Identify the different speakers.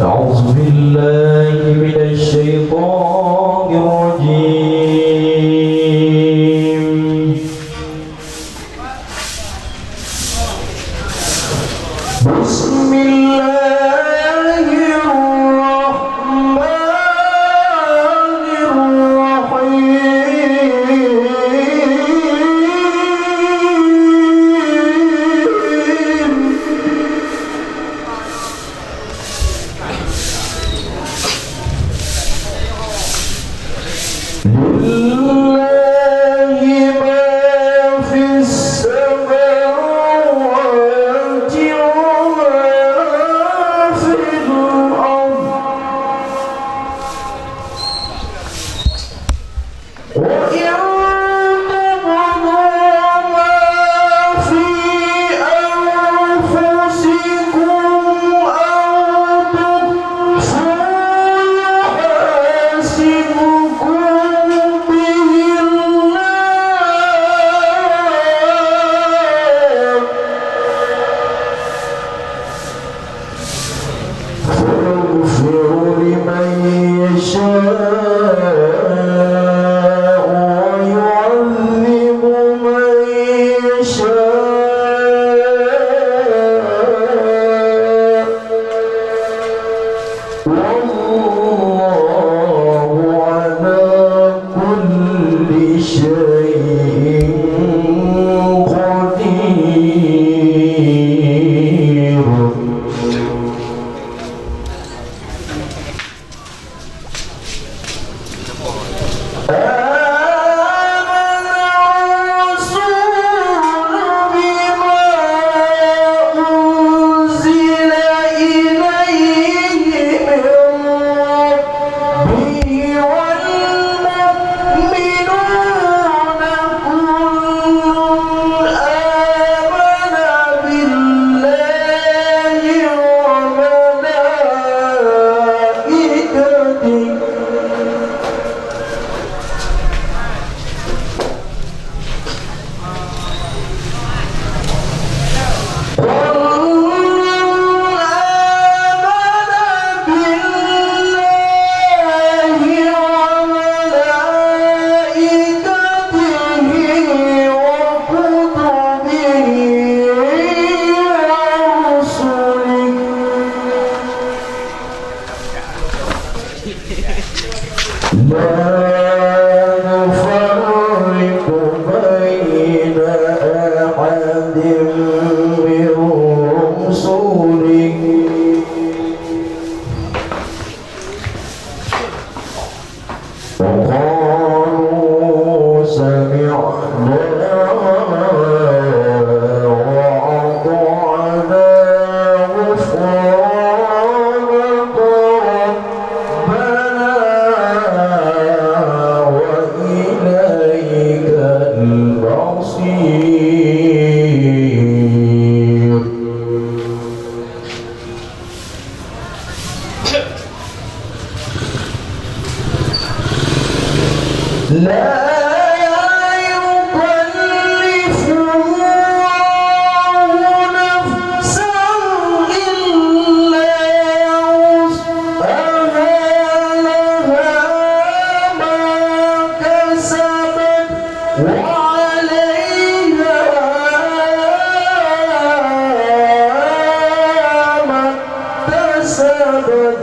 Speaker 1: أعوذ بالله من الشيطان الرجيم. بسم الله الرحمن الرحيم. لله ما في السماوات وما في الأرض، وإن تبدوا ما في أنفسكم أو تخفوه يحاسبكم به الله، فيغفر لمن يشاء ويعذب من يشاء، والله على كل شيء قدير. آمن الرسول بما أنزل إليه من ربه والمؤمنون كل آمن بالله وملائكته لا نفرق بين أحد من رسله، وقالوا سمعنا وأطعنا غفرانك ربنا وإليك المصير. لا يكلف الله نفسا إلا وسعها، لها ما كسبت وعليها ما اكتسبت،